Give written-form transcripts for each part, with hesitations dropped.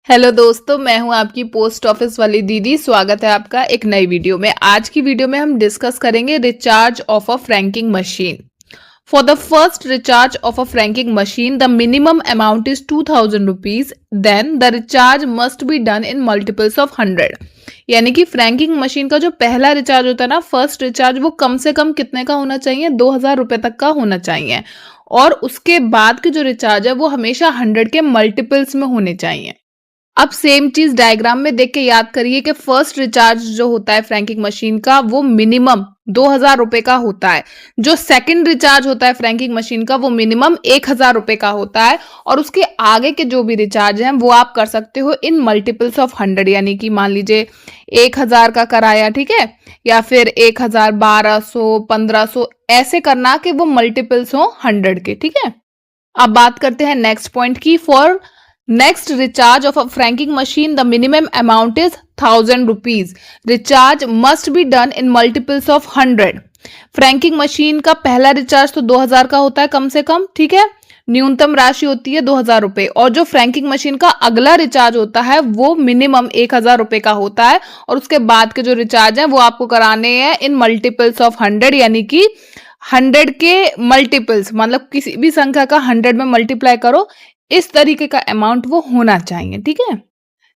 Hello दोस्तों, मैं हूं आपकी पोस्ट ऑफिस वाली दीदी। स्वागत है आपका एक नई वीडियो में। आज की वीडियो में हम डिस्कस करेंगे recharge of a franking machine. For the first recharge of a franking machine the minimum amount is 2000 rupees, then the recharge must be done in multiples of 100। यानी कि फ्रैंकिंग मशीन का जो पहला recharge होता है ना, first recharge, वो कम से कम कितने का होना चाहिए? 2000 रुपए तक का होना चाहिए। और उसके बाद के जो रिचार्ज है वो हमेशा 100 के मल्टीपल्स में होने चाहिए। अब सेम चीज डायग्राम में देख के याद करिए कि फर्स्ट रिचार्ज जो होता है फ्रैंकिंग मशीन का वो मिनिमम 2000 रुपए का होता है। जो सेकंड रिचार्ज होता है फ्रैंकिंग मशीन का वो मिनिमम 1000 रुपए का होता है। और उसके आगे के जो भी रिचार्ज हैं वो आप कर सकते हो इन मल्टीपल्स ऑफ 100। यानी कि मान लीजिए 1000 का कराया, ठीक है, या फिर 1000, 1200, 1500, ऐसे करना कि वो मल्टीपल्स हो 100 के, ठीक है। अब बात करते हैं नेक्स्ट पॉइंट की। For next recharge of a franking machine the minimum amount is 1000 rupees. Recharge must be done in multiples of 100. Franking machine का पहला रिचार्ज तो 2000 का होता है कम से कम, ठीक है। न्यूनतम राशि होती है 2000 रुपए। और जो फ्रैंकिंग मशीन का अगला रिचार्ज होता है वो मिनिमम 1000 रुपए का होता है। और उसके बाद के जो रिचार्ज हैं वो आपको कराने हैं इन मल्टीपल्स ऑफ 100। यानी कि 100 के मल्टीपल्स, मतलब किसी भी संख्या का 100 में मल्टीप्लाई करो, इस तरीके का अमाउंट वो होना चाहिए, ठीक है।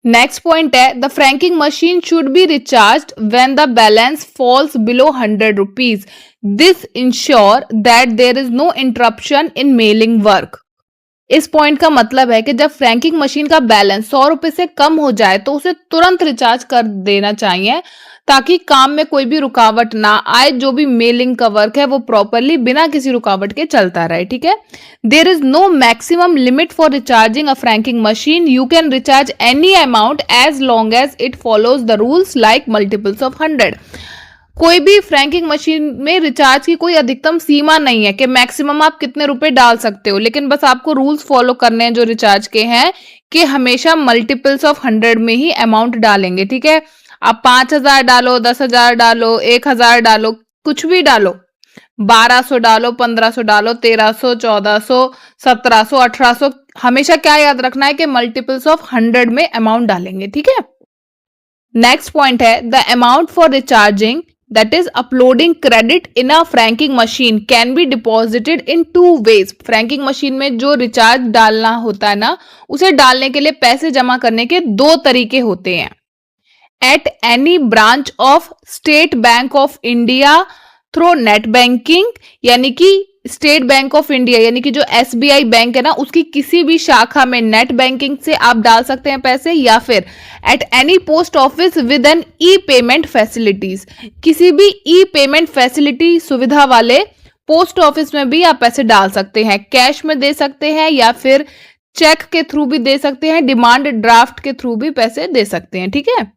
नेक्स्ट पॉइंट है the franking machine should be recharged when the balance falls below 100 rupees. This ensure that there is no interruption in mailing work. इस पॉइंट का मतलब है कि जब फ्रैंकिंग मशीन का बैलेंस 100 रुपए से कम हो जाए तो उसे तुरंत रिचार्ज कर देना चाहिए, ताकि काम में कोई भी रुकावट ना आए। जो भी मेलिंग का वर्क है वो प्रॉपरली बिना किसी रुकावट के चलता रहे, ठीक है। There is no maximum limit for recharging a franking machine. You can recharge any amount as long as it follows the rules like multiples of 100। कोई भी फ्रैंकिंग मशीन में रिचार्ज की कोई अधिकतम सीमा नहीं है कि मैक्सिमम आप कितने रुपए डाल सकते हो, लेकिन बस आपको रूल्स फॉलो करने हैं जो रिचार्ज के हैं कि हमेशा मल्टीपल्स ऑफ 100 में ही अमाउंट डालेंगे, ठीक है। आप 5000 डालो, 10,000 डालो, 1000 डालो, कुछ भी डालो, 1200 डालो, 1500 डालो, 1300, 1400, 1700, 1800, हमेशा क्या याद रखना है कि मल्टीपल्स ऑफ 100 में अमाउंट डालेंगे, ठीक है। नेक्स्ट पॉइंट है the amount for recharging, that is uploading credit in a franking machine can be deposited in two ways. Franking machine में जो रिचार्ज डालना होता है ना, उसे डालने के लिए पैसे जमा करने के दो तरीके होते हैं। At any branch of state bank of India through net banking, यानी कि स्टेट बैंक ऑफ इंडिया यानी कि जो एसबीआई बैंक है ना, उसकी किसी भी शाखा में नेट बैंकिंग से आप डाल सकते हैं पैसे, या फिर at any post office with an e payment facilities. किसी भी ई पेमेंट फैसिलिटी सुविधा वाले पोस्ट ऑफिस में भी आप पैसे डाल सकते हैं। कैश में दे सकते हैं या फिर चेक के थ्रू भी दे सकते हैं, डिमांड ड्राफ्ट के थ्रू भी पैसे दे सकते हैं, ठीक है।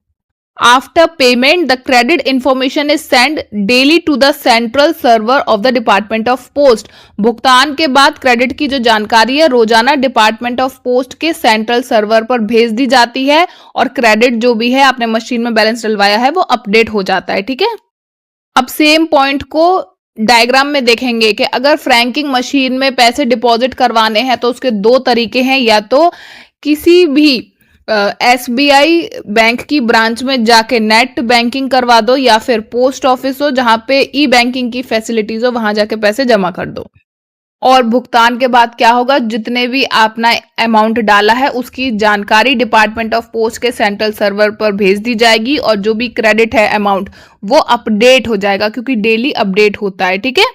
After payment, the credit information is sent daily to the central server of the Department of Post. भुगतान के बाद क्रेडिट की जो जानकारी है रोजाना डिपार्टमेंट ऑफ पोस्ट के सेंट्रल सर्वर पर भेज दी जाती है, और क्रेडिट जो भी है आपने मशीन में बैलेंस डलवाया है वो अपडेट हो जाता है, ठीक है। अब सेम पॉइंट को डायग्राम में देखेंगे कि अगर फ्रैंकिंग मशीन में पैसे डिपॉजिट करवाने हैं तो उसके दो तरीके हैं। या तो किसी भी एसबीआई बैंक की ब्रांच में जाके नेट बैंकिंग करवा दो, या फिर पोस्ट ऑफिस हो जहां पे ई बैंकिंग की फैसिलिटीज हो वहां जाके पैसे जमा कर दो। और भुगतान के बाद क्या होगा, जितने भी आपने अमाउंट डाला है उसकी जानकारी डिपार्टमेंट ऑफ पोस्ट के सेंट्रल सर्वर पर भेज दी जाएगी, और जो भी क्रेडिट है अमाउंट वो अपडेट हो जाएगा, क्योंकि डेली अपडेट होता है, ठीक है।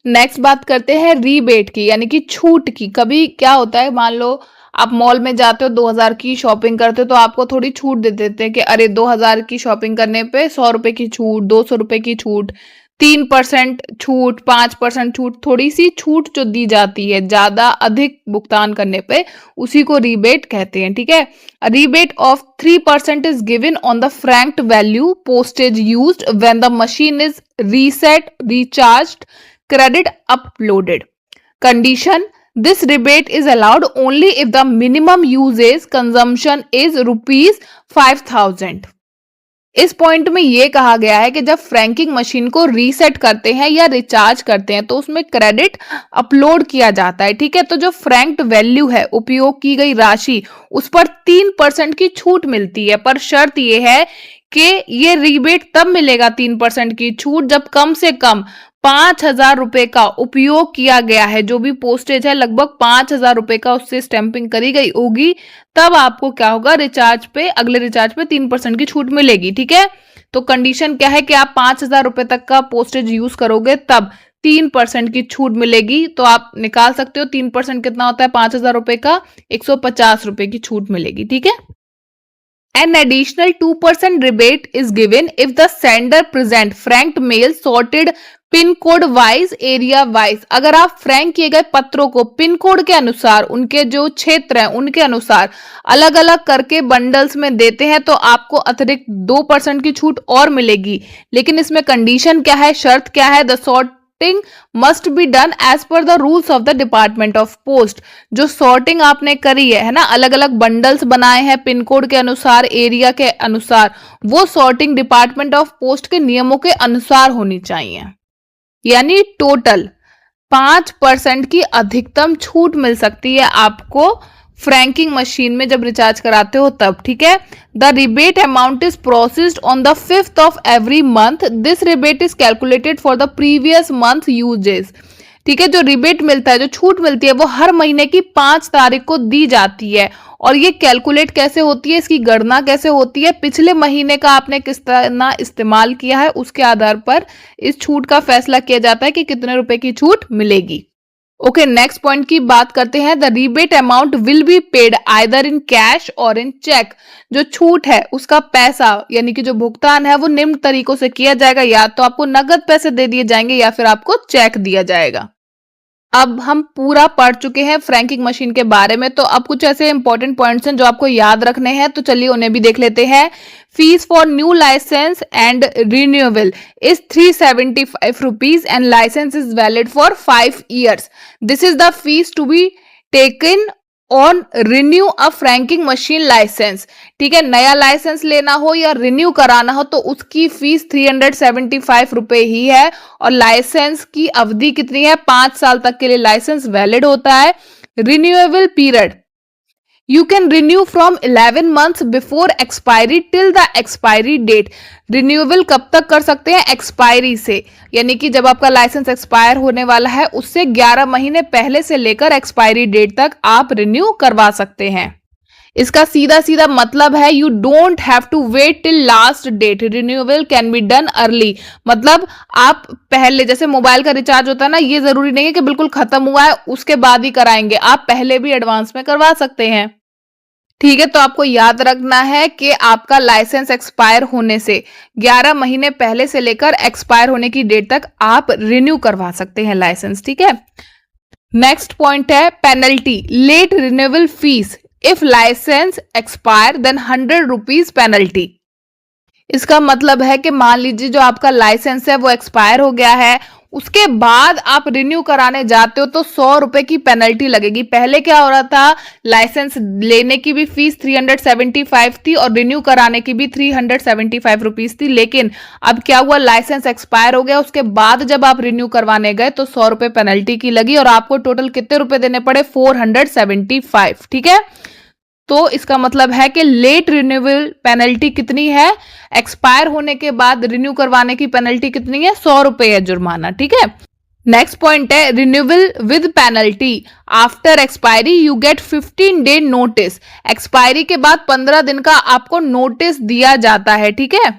नेक्स्ट बात करते हैं रीबेट की, यानी कि छूट की। कभी क्या होता है, मान लो आप मॉल में जाते हो, 2000 की शॉपिंग करते हो तो आपको थोड़ी छूट दे देते हैं कि अरे 2000 की शॉपिंग करने पे 100 रुपए की छूट, 200 रुपए की छूट, 3% छूट, 5% छूट। थोड़ी सी छूट जो दी जाती है ज्यादा अधिक भुगतान करने पे, उसी को रीबेट कहते हैं, ठीक है। Rebate of 3% is given on the franked value postage used when the machine is reset, recharged, credit uploaded. Condition: this rebate is allowed only if the minimum usage consumption is rupees 5000. इस point में ये कहा गया है कि जब franking machine को reset करते हैं या रिचार्ज करते हैं तो उसमें क्रेडिट अपलोड किया जाता है, ठीक है। तो जो फ्रैंक्ड वैल्यू है, उपयोग की गई राशि, उस पर 3% की छूट मिलती है, पर शर्त ये है कि ये रिबेट तब मिलेगा 3% की छूट जब कम से कम 5,000 रुपए का उपयोग किया गया है। जो भी पोस्टेज है लगभग 5,000 रुपए का उससे स्टैंपिंग करी गई होगी, तब आपको क्या होगा, रिचार्ज पे, अगले रिचार्ज पे 3% की छूट मिलेगी, ठीक है। तो कंडीशन क्या है कि आप 5,000 रुपए तक का पोस्टेज यूज करोगे तब 3% की छूट मिलेगी। तो आप निकाल सकते हो 3% कितना होता है 5,000 रुपए का, 150 रुपए की छूट मिलेगी, ठीक है। An additional 2% rebate is given if the sender present franked mail sorted pin code wise, area wise. अगर आप फ्रैंक किए गए पत्रों को पिन कोड के अनुसार, उनके जो क्षेत्र हैं उनके अनुसार अलग अलग करके बंडल्स में देते हैं तो आपको अतिरिक्त 2% की छूट और मिलेगी। लेकिन इसमें कंडीशन क्या है, शर्त क्या है, the sorting must be done as per the rules of the department of post. जो सॉर्टिंग आपने करी है ना, अलग अलग बंडल्स बनाए हैं पिन कोड के अनुसार, एरिया के अनुसार, वो सॉर्टिंग डिपार्टमेंट ऑफ पोस्ट के नियमों के अनुसार होनी चाहिए। यानी टोटल 5% की अधिकतम छूट मिल सकती है आपको फ्रैंकिंग मशीन में जब रिचार्ज कराते हो तब, ठीक है। The rebate amount is processed on the 5th of every month. This rebate is calculated for the previous month uses, ठीक है। जो रिबेट मिलता है, जो छूट मिलती है, वो हर महीने की 5 तारीख को दी जाती है। और ये कैलकुलेट कैसे होती है, इसकी गणना कैसे होती है, पिछले महीने का आपने किस तरह इस्तेमाल किया है उसके आधार पर इस छूट का फैसला किया जाता है कि कितने रुपए की छूट मिलेगी। ओके, नेक्स्ट पॉइंट की बात करते हैं। The rebate amount will be paid either in cash और इन चेक। जो छूट है उसका पैसा यानी कि जो भुगतान है वो निम्न तरीकों से किया जाएगा, या तो आपको नगद पैसे दे दिए जाएंगे या फिर आपको चेक दिया जाएगा। अब हम पूरा पढ़ चुके हैं फ्रैंकिंग मशीन के बारे में, तो अब कुछ ऐसे इंपॉर्टेंट पॉइंट्स हैं जो आपको याद रखने हैं, तो चलिए उन्हें भी देख लेते हैं। Fees for new license and renewable is 375 rupees and license is valid for 5 years। This is the fees to be taken on renew a franking machine license, ठीक है। नया लाइसेंस लेना हो या रिन्यू कराना हो तो उसकी फीस 375 रुपए ही है। और लाइसेंस की अवधि कितनी है, 5 साल तक के लिए लाइसेंस वैलिड होता है। Renewable period, you can renew from 11 months before expiry till the expiry date. Renewable कब तक कर सकते हैं, एक्सपायरी से, यानी कि जब आपका लाइसेंस एक्सपायर होने वाला है उससे 11 महीने पहले से लेकर एक्सपायरी डेट तक आप रिन्यू करवा सकते हैं। इसका सीधा सीधा मतलब है you don't have to wait till last date, renewable can be done early. मतलब आप पहले, जैसे मोबाइल का रिचार्ज होता है ना, ये जरूरी नहीं है कि बिल्कुल खत्म हुआ है उसके बाद ही कराएंगे, आप पहले भी एडवांस में करवा सकते हैं, ठीक है। तो आपको याद रखना है कि आपका लाइसेंस एक्सपायर होने से 11 महीने पहले से लेकर एक्सपायर होने की डेट तक आप रिन्यू करवा सकते हैं लाइसेंस, ठीक है। नेक्स्ट पॉइंट है penalty, late renewal fees if license expire then 100 rupees penalty. इसका मतलब है कि मान लीजिए जो आपका लाइसेंस है वो एक्सपायर हो गया है, उसके बाद आप रिन्यू कराने जाते हो तो 100 रुपए की पेनल्टी लगेगी। पहले क्या हो रहा था, लाइसेंस लेने की भी फीस 375 थी और रिन्यू कराने की भी 375 रुपीज थी, लेकिन अब क्या हुआ, लाइसेंस एक्सपायर हो गया, उसके बाद जब आप रिन्यू करवाने गए तो 100 रुपए पेनल्टी की लगी और आपको टोटल कितने रुपए देने पड़े, 475, ठीक है। तो इसका मतलब है कि लेट रिन्यूअल पेनल्टी कितनी है, एक्सपायर होने के बाद रिन्यू करवाने की पेनल्टी कितनी है, 100 रुपए है जुर्माना, ठीक है। नेक्स्ट पॉइंट है renewal with penalty, after expiry you get 15 day notice. Expiry के बाद 15 दिन का आपको नोटिस दिया जाता है, ठीक है।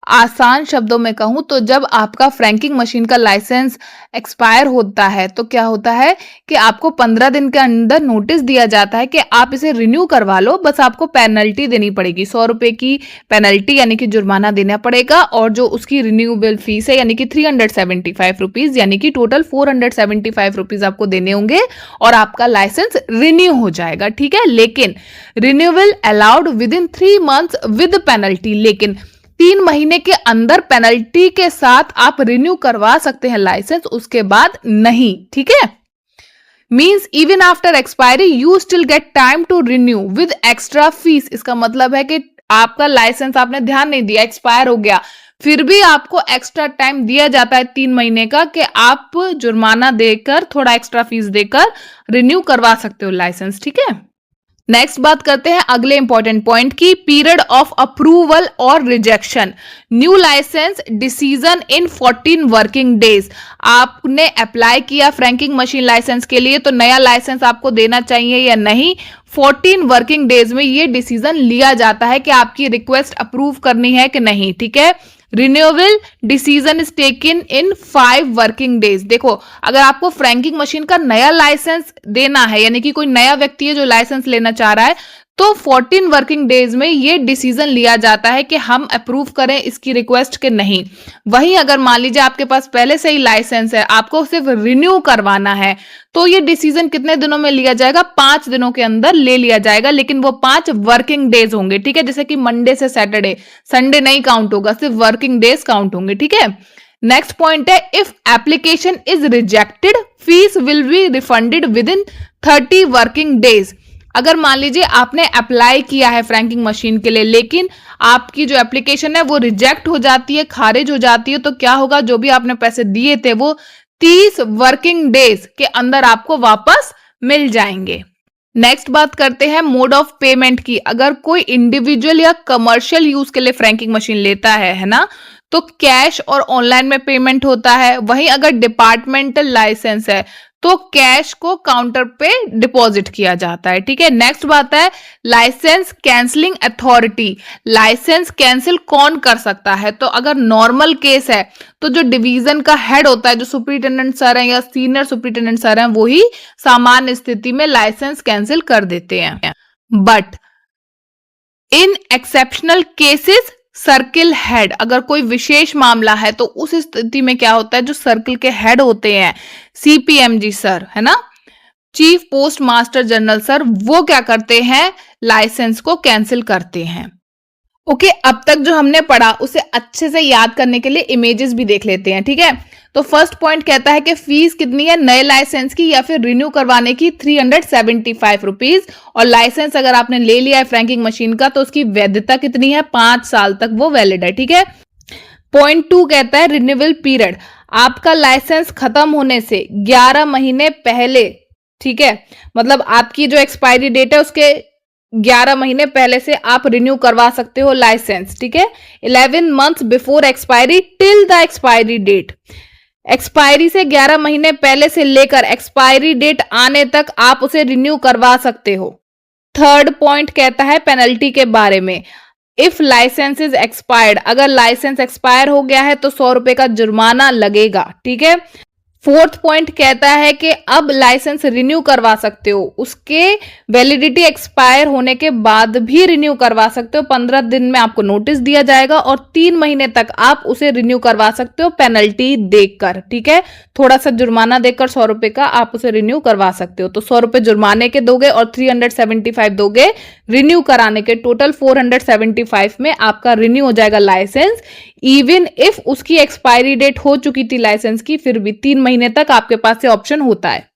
आसान शब्दों में कहूं तो जब आपका फ्रैंकिंग मशीन का लाइसेंस एक्सपायर होता है तो क्या होता है कि आपको 15 दिन के अंदर नोटिस दिया जाता है कि आप इसे रिन्यू करवा लो, बस आपको पेनल्टी देनी पड़ेगी, 100 रुपए की पेनल्टी यानी कि जुर्माना देना पड़ेगा, और जो उसकी रिन्यूएबल फीस है यानी कि 375 रुपीज, यानी कि टोटल 475 रुपीज आपको देने होंगे और आपका लाइसेंस रिन्यू हो जाएगा, ठीक है। लेकिन renewal allowed with in 3 months with penalty, लेकिन 3 महीने के अंदर पेनल्टी के साथ आप रिन्यू करवा सकते हैं लाइसेंस, उसके बाद नहीं, ठीक है। Means even after expiry you still get time to renew with extra fees. इसका मतलब है कि आपका लाइसेंस आपने ध्यान नहीं दिया, एक्सपायर हो गया, फिर भी आपको एक्स्ट्रा टाइम दिया जाता है 3 महीने का कि आप जुर्माना देकर, थोड़ा एक्स्ट्रा फीस देकर रिन्यू करवा सकते हो लाइसेंस, ठीक है। नेक्स्ट बात करते हैं अगले इंपॉर्टेंट पॉइंट की, पीरियड ऑफ अप्रूवल और rejection. New license decision in 14 working days. आपने अप्लाई किया फ्रैंकिंग मशीन लाइसेंस के लिए, तो नया लाइसेंस आपको देना चाहिए या नहीं, 14 वर्किंग डेज में ये डिसीजन लिया जाता है कि आपकी रिक्वेस्ट अप्रूव करनी है कि नहीं, ठीक है। Renewal decision is taken in 5 working days. देखो, अगर आपको फ्रैंकिंग मशीन का नया लाइसेंस देना है, यानी कि कोई नया व्यक्ति है जो लाइसेंस लेना चाह रहा है, तो 14 वर्किंग डेज में ये डिसीजन लिया जाता है कि हम अप्रूव करें इसकी रिक्वेस्ट के नहीं। वहीं अगर मान लीजिए आपके पास पहले से ही लाइसेंस है, आपको सिर्फ रिन्यू करवाना है, तो ये डिसीजन कितने दिनों में लिया जाएगा, 5 दिनों के अंदर ले लिया जाएगा, लेकिन वो 5 वर्किंग डेज होंगे, ठीक है। जैसे कि मंडे से सैटरडे, संडे नहीं काउंट होगा, सिर्फ वर्किंग डेज काउंट होंगे, ठीक है। नेक्स्ट पॉइंट है, if application is rejected fees will be refunded with in 30 working days. अगर मान लीजिए आपने अप्लाई किया है फ्रैंकिंग मशीन के लिए, लेकिन आपकी जो एप्लीकेशन है वो रिजेक्ट हो जाती है, खारिज हो जाती है, तो क्या होगा, जो भी आपने पैसे दिए थे वो 30 वर्किंग डेज के अंदर आपको वापस मिल जाएंगे। नेक्स्ट बात करते हैं मोड ऑफ पेमेंट की। अगर कोई इंडिविजुअल या कमर्शियल यूज के लिए फ्रैंकिंग मशीन लेता है ना, तो कैश और ऑनलाइन में पेमेंट होता है। वहीं अगर डिपार्टमेंटल लाइसेंस है तो कैश को काउंटर पे डिपॉजिट किया जाता है, ठीक है। नेक्स्ट बात है license cancelling authority. License cancel कौन कर सकता है, तो अगर नॉर्मल केस है तो जो डिवीजन का हेड होता है, जो सुपरिटेंडेंट सर हैं या सीनियर सुपरिटेंडेंट सर हैं, वो ही सामान्य स्थिति में लाइसेंस कैंसिल कर देते हैं। But in exceptional cases circle head, अगर कोई विशेष मामला है तो उस स्थिति में क्या होता है, जो सर्किल के हेड होते हैं, सीपीएमजी सर है ना, chief post master general sir, वो क्या करते हैं, लाइसेंस को कैंसिल करते हैं। ओके, अब तक जो हमने पढ़ा उसे अच्छे से याद करने के लिए इमेजेस भी देख लेते हैं, ठीक है। तो फर्स्ट पॉइंट कहता है कि फीस कितनी है नए लाइसेंस की या फिर रिन्यू करवाने की, 375 रुपीज। और लाइसेंस अगर आपने ले लिया है फ्रैंकिंग मशीन का तो उसकी वैधता कितनी है, 5 साल तक वो वैलिड है, ठीक है। पॉइंट 2 कहता है रिन्यूअल पीरियड। आपका लाइसेंस खत्म होने से 11 महीने पहले, ठीक है, मतलब आपकी जो एक्सपायरी डेट है उसके 11 महीने पहले से आप रिन्यू करवा सकते हो लाइसेंस, ठीक है। 11 months before expiry till the expiry date. Expiry से 11 महीने पहले से लेकर एक्सपायरी डेट आने तक आप उसे रिन्यू करवा सकते हो। थर्ड पॉइंट कहता है पेनल्टी के बारे में। इफ लाइसेंस इज एक्सपायर्ड, अगर लाइसेंस एक्सपायर हो गया है तो 100 रुपए का जुर्माना लगेगा, ठीक है। फोर्थ पॉइंट कहता है कि अब लाइसेंस रिन्यू करवा सकते हो, उसके वैलिडिटी एक्सपायर होने के बाद भी रिन्यू करवा सकते हो। 15 दिन में आपको नोटिस दिया जाएगा और 3 महीने तक आप उसे रिन्यू करवा सकते हो पेनल्टी देकर, ठीक है। थोड़ा सा जुर्माना देकर 100 रुपए का आप उसे रिन्यू करवा सकते हो। तो 100 रुपए जुर्माने के दोगे और 375 दोगे रिन्यू कराने के, टोटल 475 में आपका रिन्यू हो जाएगा लाइसेंस। इवन इफ उसकी एक्सपायरी डेट हो चुकी थी लाइसेंस की, फिर भी 3 महीने तक आपके पास से ऑप्शन होता है।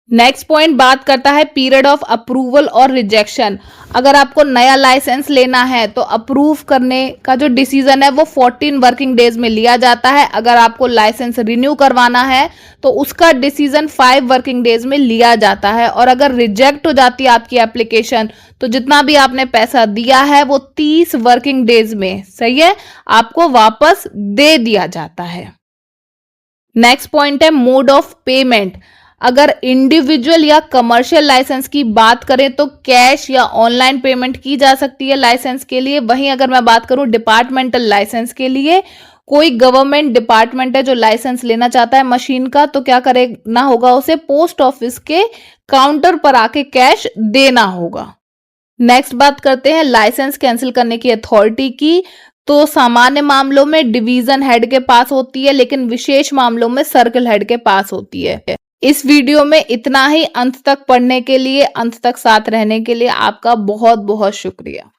नेक्स्ट पॉइंट बात करता है पीरियड ऑफ अप्रूवल और रिजेक्शन। अगर आपको नया लाइसेंस लेना है तो अप्रूव करने का जो डिसीजन है वो 14 वर्किंग डेज में लिया जाता है। अगर आपको लाइसेंस रिन्यू करवाना है तो उसका डिसीजन 5 वर्किंग डेज में लिया जाता है। और अगर रिजेक्ट हो जाती है आपकी एप्लीकेशन तो जितना भी आपने पैसा दिया है वो 30 वर्किंग डेज में, सही है, आपको वापस दे दिया जाता है। नेक्स्ट पॉइंट है मोड ऑफ पेमेंट। अगर इंडिविजुअल या कमर्शियल लाइसेंस की बात करें तो कैश या ऑनलाइन पेमेंट की जा सकती है लाइसेंस के लिए। वहीं अगर मैं बात करूं डिपार्टमेंटल लाइसेंस के लिए, कोई गवर्नमेंट डिपार्टमेंट है जो लाइसेंस लेना चाहता है मशीन का, तो क्या करना होगा, उसे पोस्ट ऑफिस के काउंटर पर आके कैश देना होगा। नेक्स्ट बात करते हैं लाइसेंस कैंसिल करने की अथॉरिटी की। तो सामान्य मामलों में डिवीजन हेड के पास होती है, लेकिन विशेष मामलों में सर्कल हेड के पास होती है। इस वीडियो में इतना ही। अंत तक पढ़ने के लिए, अंत तक साथ रहने के लिए आपका बहुत बहुत शुक्रिया।